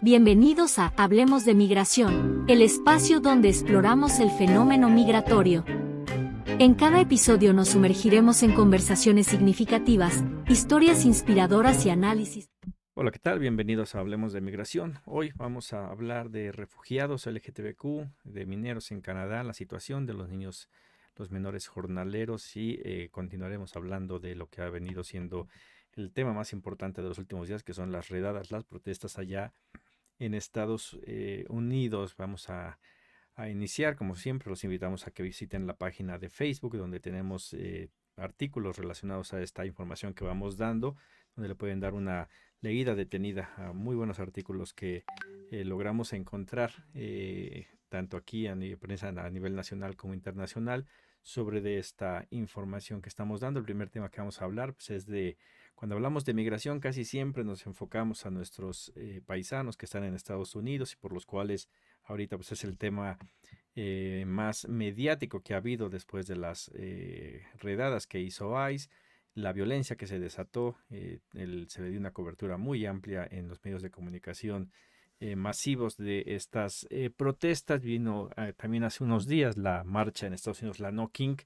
Bienvenidos a Hablemos de Migración, el espacio donde exploramos el fenómeno migratorio. En cada episodio nos sumergiremos en conversaciones significativas, historias inspiradoras y análisis. Hola, ¿qué tal? Bienvenidos a Hablemos de Migración. Hoy vamos a hablar de refugiados LGTBQ, de mineros en Canadá, la situación de los niños, los menores jornaleros y continuaremos hablando de lo que ha venido siendo el tema más importante de los últimos días, que son las redadas, las protestas allá en Estados Unidos. Vamos a iniciar, como siempre, los invitamos a que visiten la página de Facebook, donde tenemos artículos relacionados a esta información que vamos dando, donde le pueden dar una leída detenida a muy buenos artículos que logramos encontrar, tanto aquí a nivel prensa a nivel nacional como internacional, sobre de esta información que estamos dando. El primer tema que vamos a hablar pues, es de cuando hablamos de migración, casi siempre nos enfocamos a nuestros paisanos que están en Estados Unidos y por los cuales ahorita pues es el tema más mediático que ha habido después de las redadas que hizo ICE, la violencia que se desató, se le dio una cobertura muy amplia en los medios de comunicación masivos de estas protestas. Vino también hace unos días la marcha en Estados Unidos, la No King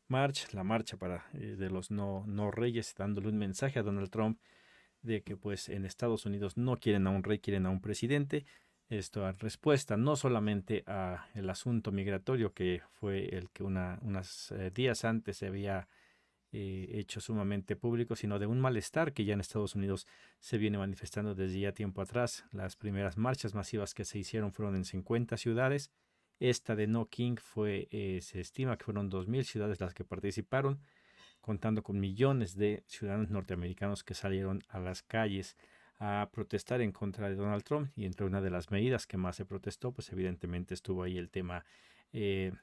March, la marcha de los no reyes, dándole un mensaje a Donald Trump de que pues en Estados Unidos no quieren a un rey, quieren a un presidente. Esto en respuesta no solamente a el asunto migratorio, que fue el que unos días antes se había hecho sumamente público, sino de un malestar que ya en Estados Unidos se viene manifestando desde ya tiempo atrás. Las primeras marchas masivas que se hicieron fueron en 50 ciudades. Esta de No King se estima que fueron 2,000 ciudades las que participaron, contando con millones de ciudadanos norteamericanos que salieron a las calles a protestar en contra de Donald Trump. Y entre una de las medidas que más se protestó, pues evidentemente estuvo ahí el tema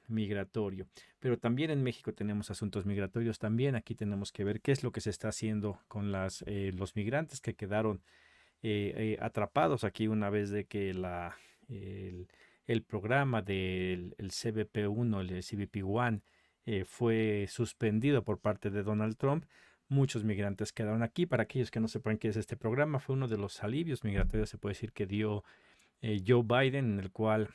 migratorio. Pero también en México tenemos asuntos migratorios. También aquí tenemos que ver qué es lo que se está haciendo con los migrantes que quedaron atrapados aquí una vez de que el, el programa del el CBP-1, el CBP-1, fue suspendido por parte de Donald Trump. Muchos migrantes quedaron aquí. Para aquellos que no sepan qué es este programa, fue uno de los alivios migratorios, se puede decir, que dio Joe Biden, en el cual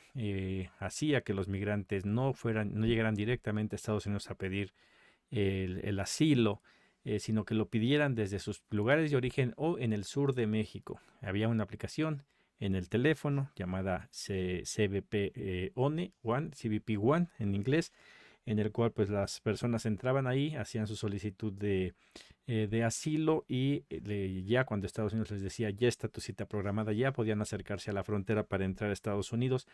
hacía que los migrantes no llegaran directamente a Estados Unidos a pedir el asilo, sino que lo pidieran desde sus lugares de origen o en el sur de México. Había una aplicación en el teléfono llamada CBP One, CBP One en inglés, en el cual pues las personas entraban ahí, hacían su solicitud de asilo y ya cuando Estados Unidos les decía ya está tu cita programada, ya podían acercarse a la frontera para entrar a Estados Unidos.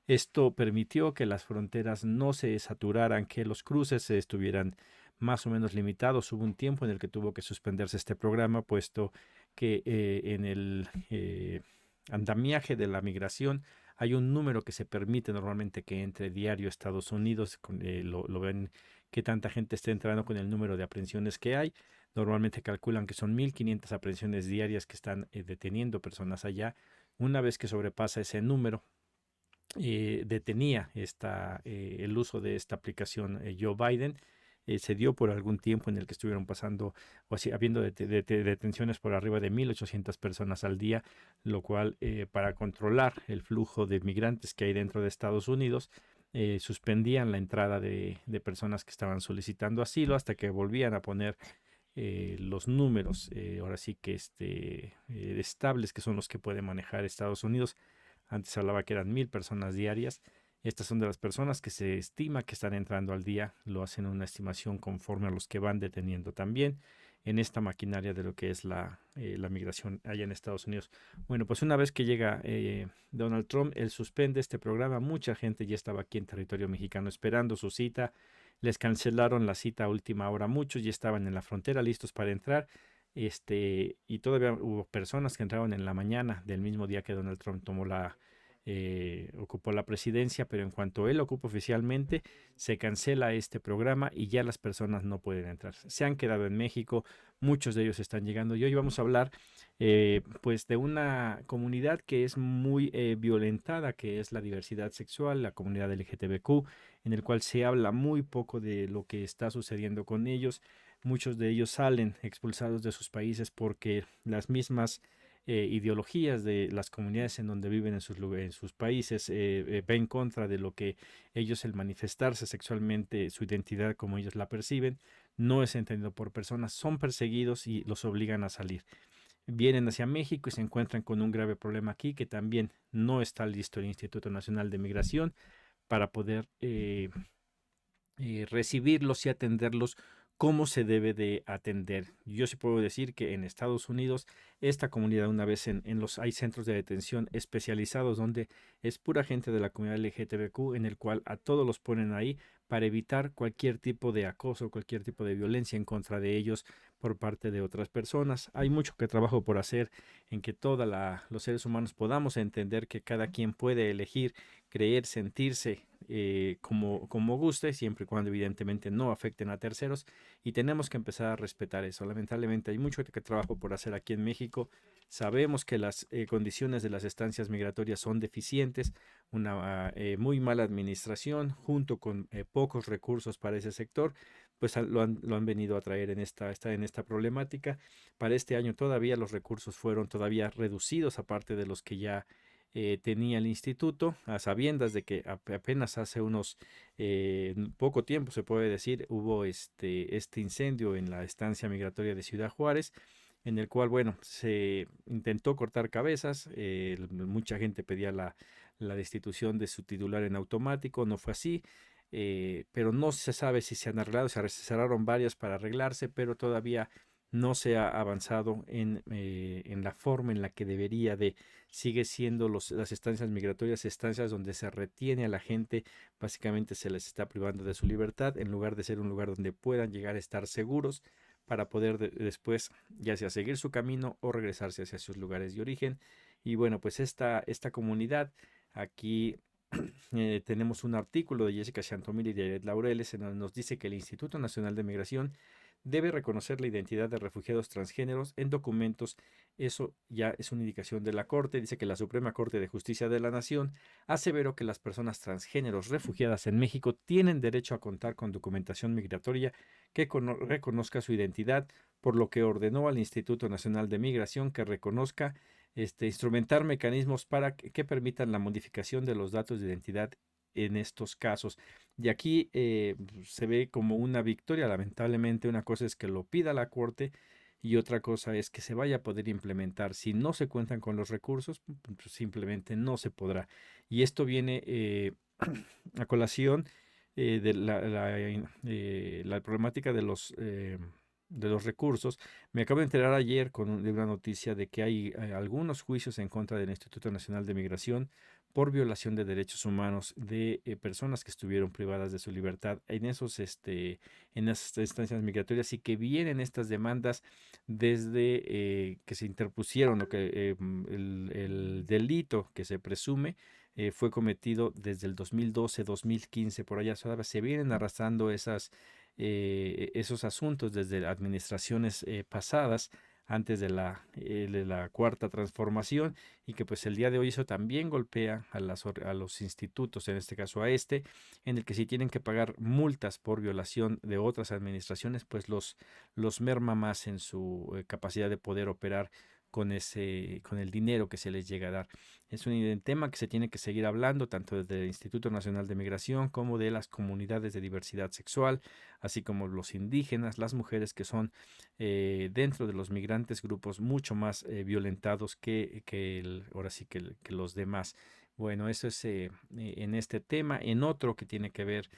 Esto permitió que las fronteras no se saturaran, que los cruces se estuvieran más o menos limitados. Hubo un tiempo en el que tuvo que suspenderse este programa, puesto que en el andamiaje de la migración hay un número que se permite normalmente que entre diario a Estados Unidos. Lo ven que tanta gente está entrando con el número de aprehensiones que hay. Normalmente calculan que son 1,500 aprehensiones diarias que están deteniendo personas allá. Una vez que sobrepasa ese número, detenía el uso de esta aplicación Joe Biden. Se dio por algún tiempo en el que estuvieron pasando o así, habiendo detenciones por arriba de 1,800 personas al día, lo cual para controlar el flujo de migrantes que hay dentro de Estados Unidos, suspendían la entrada de personas que estaban solicitando asilo hasta que volvían a poner los números, ahora sí que estables, que son los que puede manejar Estados Unidos. Antes se hablaba que eran 1,000 personas diarias. Estas son de las personas que se estima que están entrando al día. Lo hacen una estimación conforme a los que van deteniendo también en esta maquinaria de lo que es la migración allá en Estados Unidos. Bueno, pues una vez que llega Donald Trump, él suspende este programa. Mucha gente ya estaba aquí en territorio mexicano esperando su cita. Les cancelaron la cita a última hora. Muchos ya estaban en la frontera listos para entrar. Y todavía hubo personas que entraron en la mañana del mismo día que Donald Trump ocupó la presidencia, pero en cuanto él ocupa oficialmente, se cancela este programa y ya las personas no pueden entrar. Se han quedado en México, muchos de ellos están llegando y hoy vamos a hablar pues de una comunidad que es muy violentada, que es la diversidad sexual, la comunidad LGTBQ, en el cual se habla muy poco de lo que está sucediendo con ellos. Muchos de ellos salen expulsados de sus países porque las mismas ideologías de las comunidades en donde viven en sus países, va en contra de lo que ellos, el manifestarse sexualmente, su identidad como ellos la perciben, no es entendido por personas, son perseguidos y los obligan a salir. Vienen hacia México y se encuentran con un grave problema aquí, que también no está listo el Instituto Nacional de Migración para poder recibirlos y atenderlos como se debe de atender. Yo sí puedo decir que en Estados Unidos esta comunidad, una vez hay centros de detención especializados donde es pura gente de la comunidad LGTBQ, en el cual a todos los ponen ahí para evitar cualquier tipo de acoso, cualquier tipo de violencia en contra de ellos por parte de otras personas. Hay mucho que trabajo por hacer en que todos los seres humanos podamos entender que cada quien puede elegir creer, sentirse como guste, siempre y cuando evidentemente no afecten a terceros, y tenemos que empezar a respetar eso. Lamentablemente hay mucho que trabajo por hacer aquí en México. Sabemos que las condiciones de las estancias migratorias son deficientes, una muy mala administración junto con pocos recursos para ese sector, pues lo han venido a traer en esta problemática. Para este año todavía los recursos fueron todavía reducidos, aparte de los que ya tenía el instituto, a sabiendas de que apenas hace unos poco tiempo, se puede decir, hubo este incendio en la estancia migratoria de Ciudad Juárez, en el cual, bueno, se intentó cortar cabezas, mucha gente pedía la destitución de su titular en automático, no fue así. Pero no se sabe si se han arreglado, se cerraron varias para arreglarse, pero todavía no se ha avanzado en la forma en la que debería de. Sigue siendo las estancias migratorias, estancias donde se retiene a la gente, básicamente se les está privando de su libertad, en lugar de ser un lugar donde puedan llegar a estar seguros para poder después ya sea seguir su camino o regresarse hacia sus lugares de origen. Y bueno, pues esta comunidad aquí tenemos un artículo de Jessica Chantomil y de Jared Laureles en donde nos dice que el Instituto Nacional de Migración debe reconocer la identidad de refugiados transgéneros en documentos. Eso ya es una indicación de la Corte. Dice que la Suprema Corte de Justicia de la Nación aseveró que las personas transgéneros refugiadas en México tienen derecho a contar con documentación migratoria que reconozca su identidad, por lo que ordenó al Instituto Nacional de Migración que reconozca instrumentar mecanismos para que permitan la modificación de los datos de identidad en estos casos. Y aquí se ve como una victoria. Lamentablemente, una cosa es que lo pida la Corte y otra cosa es que se vaya a poder implementar. Si no se cuentan con los recursos, pues simplemente no se podrá. Y esto viene a colación de la problemática de los recursos. Me acabo de enterar ayer de una noticia de que hay algunos juicios en contra del Instituto Nacional de Migración por violación de derechos humanos de personas que estuvieron privadas de su libertad en en esas instancias migratorias, y que vienen estas demandas desde que se interpusieron o que el delito que se presume fue cometido desde el 2012, 2015, por allá. Se vienen arrastrando esos asuntos desde administraciones pasadas, antes de la cuarta transformación, y que pues el día de hoy eso también golpea a los institutos, en este caso en el que si tienen que pagar multas por violación de otras administraciones, pues los merma más en su capacidad de poder operar con el dinero que se les llega a dar. Es un tema que se tiene que seguir hablando tanto desde el Instituto Nacional de Migración como de las comunidades de diversidad sexual, así como los indígenas, las mujeres, que son dentro de los migrantes grupos mucho más violentados ahora sí que los demás. Bueno, eso es en este tema. En otro que tiene que ver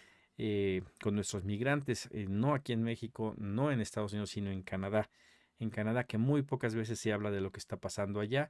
con nuestros migrantes, no aquí en México, no en Estados Unidos, sino en Canadá. En Canadá, que muy pocas veces se habla de lo que está pasando allá.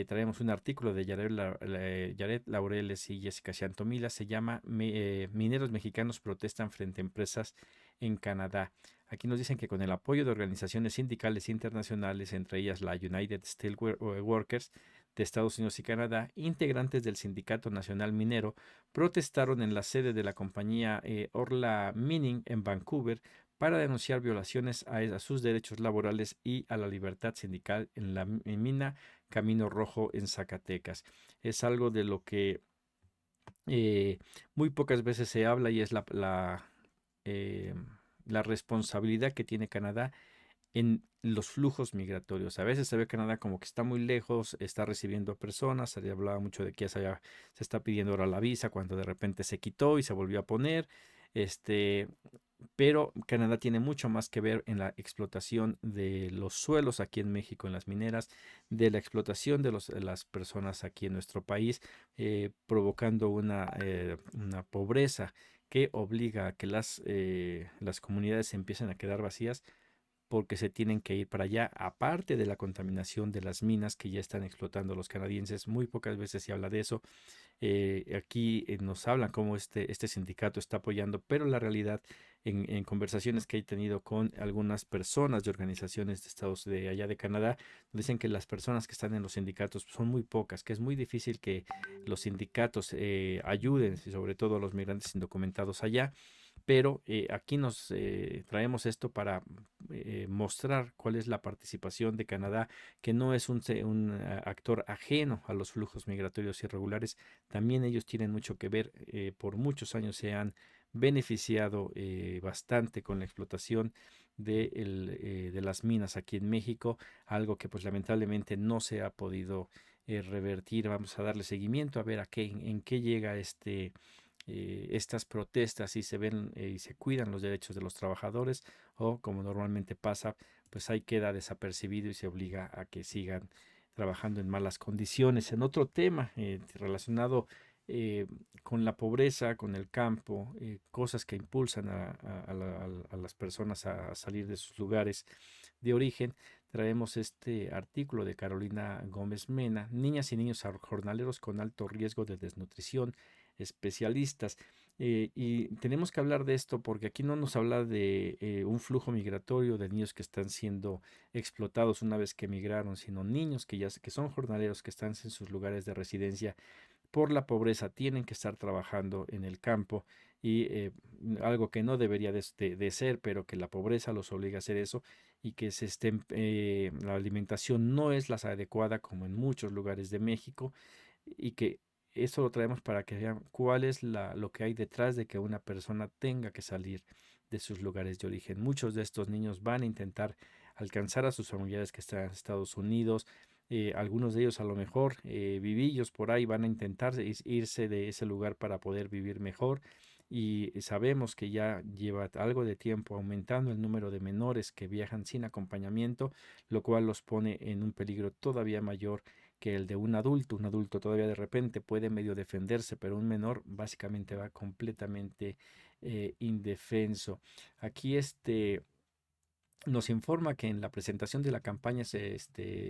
Traemos un artículo de Jared Laureles y Jessica Chantomila, se llama Mineros mexicanos protestan frente a empresas en Canadá. Aquí nos dicen que con el apoyo de organizaciones sindicales internacionales, entre ellas la United Steelworkers de Estados Unidos y Canadá, integrantes del Sindicato Nacional Minero protestaron en la sede de la compañía Orla Mining en Vancouver para denunciar violaciones a sus derechos laborales y a la libertad sindical en la mina Camino Rojo en Zacatecas. Es algo de lo que muy pocas veces se habla, y es la responsabilidad que tiene Canadá en los flujos migratorios. A veces se ve Canadá como que está muy lejos, está recibiendo personas. Se hablaba mucho de que ya se está pidiendo ahora la visa, cuando de repente se quitó y se volvió a poner. Este, pero Canadá tiene mucho más que ver en la explotación de los suelos aquí en México, en las mineras, de la explotación de las personas aquí en nuestro país, provocando una pobreza que obliga a que las comunidades se empiecen a quedar vacías porque se tienen que ir para allá, aparte de la contaminación de las minas que ya están explotando los canadienses. Muy pocas veces se habla de eso. Aquí nos hablan cómo este sindicato está apoyando, pero la realidad en conversaciones que he tenido con algunas personas de organizaciones de estados de allá de Canadá, dicen que las personas que están en los sindicatos son muy pocas, que es muy difícil que los sindicatos ayuden, sobre todo a los migrantes indocumentados allá. Pero aquí nos traemos esto para mostrar cuál es la participación de Canadá, que no es un actor ajeno a los flujos migratorios irregulares. También ellos tienen mucho que ver. Por muchos años se han beneficiado bastante con la explotación de las minas aquí en México, algo que pues lamentablemente no se ha podido revertir. Vamos a darle seguimiento a ver en qué llega estas protestas, y se ven y se cuidan los derechos de los trabajadores, o como normalmente pasa, pues ahí queda desapercibido y se obliga a que sigan trabajando en malas condiciones. En otro tema relacionado eh, con la pobreza, con el campo, cosas que impulsan a las personas a salir de sus lugares de origen, traemos este artículo de Carolina Gómez Mena: niñas y niños jornaleros con alto riesgo de desnutrición, especialistas. Y tenemos que hablar de esto porque aquí no nos habla de un flujo migratorio de niños que están siendo explotados una vez que emigraron, sino niños que son jornaleros, que están en sus lugares de residencia por la pobreza, tienen que estar trabajando en el campo, y algo que no debería de ser, pero que la pobreza los obliga a hacer eso, y que la alimentación no es la adecuada como en muchos lugares de México, y que eso lo traemos para que vean cuál es lo que hay detrás de que una persona tenga que salir de sus lugares de origen. Muchos de estos niños van a intentar alcanzar a sus familiares que están en Estados Unidos. Algunos de ellos a lo mejor vivillos por ahí van a intentar irse de ese lugar para poder vivir mejor, y sabemos que ya lleva algo de tiempo aumentando el número de menores que viajan sin acompañamiento, lo cual los pone en un peligro todavía mayor que el de un adulto. Un adulto todavía de repente puede medio defenderse, pero un menor básicamente va completamente indefenso. Aquí nos informa que en la presentación de la campaña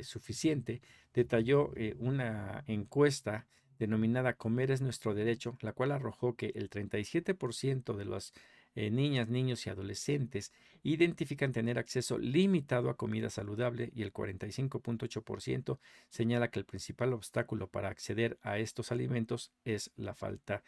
suficiente detalló una encuesta denominada Comer es nuestro derecho, la cual arrojó que el 37% de las niñas, niños y adolescentes identifican tener acceso limitado a comida saludable, y el 45.8% señala que el principal obstáculo para acceder a estos alimentos es la falta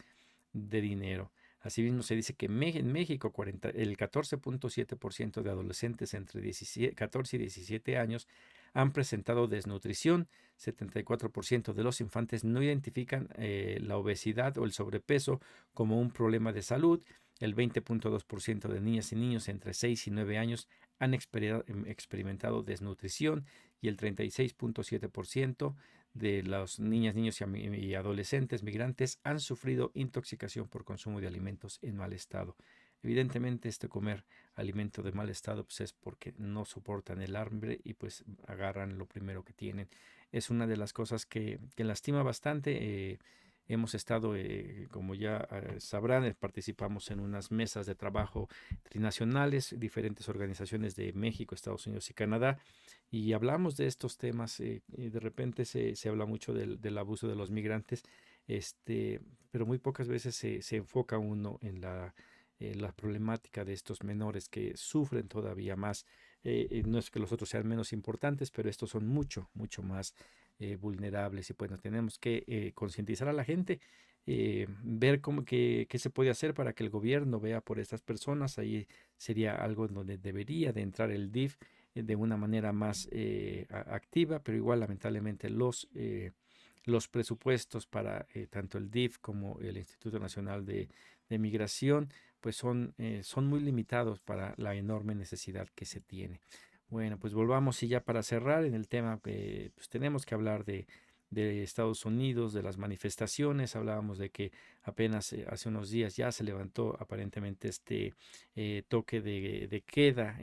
de dinero. Asimismo, se dice que en México el 14.7% de adolescentes entre 14 y 17 años han presentado desnutrición. 74% de los infantes no identifican la obesidad o el sobrepeso como un problema de salud. El 20.2% de niñas y niños entre 6 y 9 años han experimentado desnutrición, y el 36.7% de las niñas, niños y adolescentes migrantes han sufrido intoxicación por consumo de alimentos en mal estado. Evidentemente, comer alimento de mal estado pues es porque no soportan el hambre y pues agarran lo primero que tienen. Es una de las cosas que lastima bastante. Hemos estado, como ya sabrán, participamos en unas mesas de trabajo trinacionales, diferentes organizaciones de México, Estados Unidos y Canadá, y hablamos de estos temas. Y de repente se habla mucho del abuso de los migrantes, pero muy pocas veces se enfoca uno en la problemática de estos menores que sufren todavía más. No es que los otros sean menos importantes, pero estos son mucho, mucho más vulnerables, y pues tenemos que concientizar a la gente, ver qué se puede hacer para que el gobierno vea por estas personas. Ahí sería algo en donde debería de entrar el DIF de una manera más activa, pero igual lamentablemente los presupuestos para tanto el DIF como el Instituto Nacional de Migración pues son muy limitados para la enorme necesidad que se tiene. Bueno, pues volvamos y ya para cerrar en el tema, pues tenemos que hablar de Estados Unidos, de las manifestaciones. Hablábamos de que apenas hace unos días ya se levantó aparentemente este toque de queda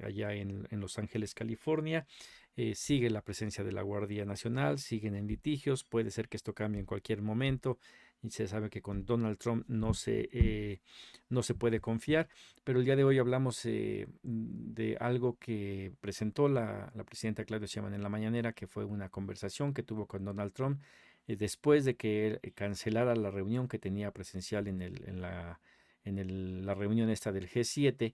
allá en Los Ángeles, California. Sigue la presencia de la Guardia Nacional, siguen en litigios, puede ser que esto cambie en cualquier momento y se sabe que con Donald Trump no se puede confiar. Pero el día de hoy hablamos de algo que presentó la presidenta Claudia Sheinbaum en la mañanera, que fue una conversación que tuvo con Donald Trump después de que él cancelara la reunión que tenía presencial la reunión esta del G7,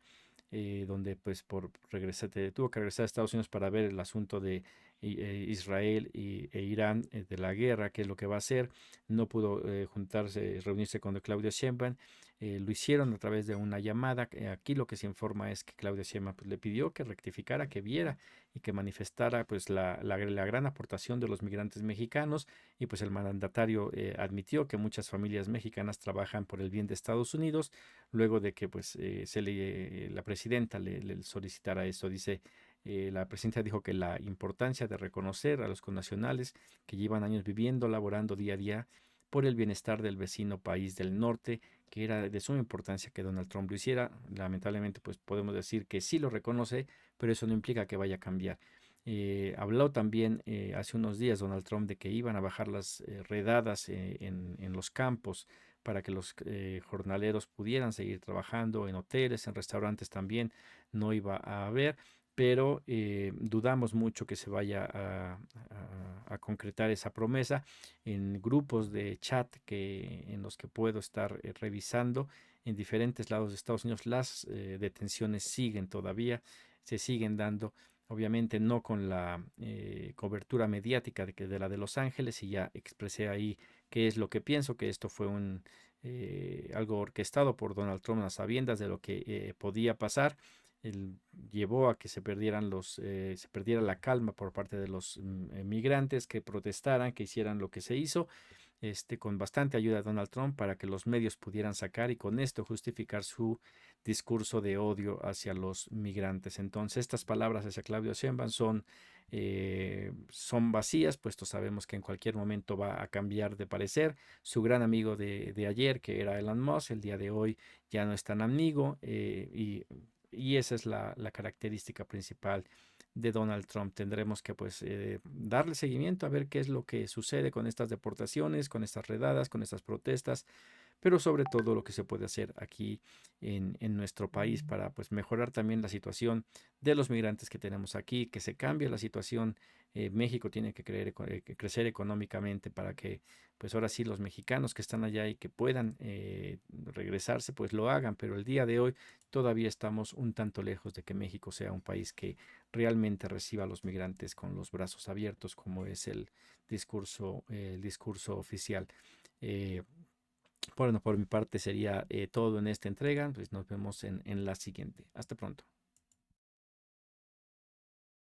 donde pues tuvo que regresar a Estados Unidos para ver el asunto de Israel e Irán, de la guerra, qué es lo que va a hacer. No pudo reunirse con Claudia Sheinbaum. Lo hicieron a través de una llamada. Aquí lo que se informa es que Claudia Sheinbaum pues, le pidió que rectificara, que viera y que manifestara pues la gran aportación de los migrantes mexicanos, y pues el mandatario admitió que muchas familias mexicanas trabajan por el bien de Estados Unidos, luego de que pues la presidenta le solicitara eso. Dice, la presidenta dijo que la importancia de reconocer a los connacionales que llevan años viviendo, laborando día a día por el bienestar del vecino país del norte, que era de suma importancia que Donald Trump lo hiciera. Lamentablemente, pues podemos decir que sí lo reconoce, pero eso no implica que vaya a cambiar. Habló también hace unos días Donald Trump de que iban a bajar las redadas en los campos para que los jornaleros pudieran seguir trabajando en hoteles, en restaurantes también no iba a haber, pero dudamos mucho que se vaya a concretar esa promesa. En grupos de chat en los que puedo estar revisando en diferentes lados de Estados Unidos, las detenciones siguen todavía, se siguen dando. Obviamente no con la cobertura mediática de la de Los Ángeles, y ya expresé ahí qué es lo que pienso, que esto fue algo orquestado por Donald Trump a sabiendas de lo que podía pasar. Él llevó a que se perdiera la calma por parte de los migrantes, que protestaran, que hicieran lo que se hizo, con bastante ayuda de Donald Trump, para que los medios pudieran sacar y con esto justificar su discurso de odio hacia los migrantes. Entonces, estas palabras hacia Claudio Sheinbaum son vacías, puesto sabemos que en cualquier momento va a cambiar de parecer. Su gran amigo de ayer, que era Elon Musk, el día de hoy ya no es tan amigo, y esa es la característica principal de Donald Trump. Tendremos que pues darle seguimiento a ver qué es lo que sucede con estas deportaciones, con estas redadas, con estas protestas, pero sobre todo lo que se puede hacer aquí en nuestro país para pues mejorar también la situación de los migrantes que tenemos aquí, que se cambie la situación. México tiene que crecer económicamente para que pues ahora sí los mexicanos que están allá y que puedan regresarse pues lo hagan, pero el día de hoy todavía estamos un tanto lejos de que México sea un país que realmente reciba a los migrantes con los brazos abiertos, como es el discurso oficial. Eh, bueno, por mi parte sería todo en esta entrega. Pues nos vemos en la siguiente. Hasta pronto.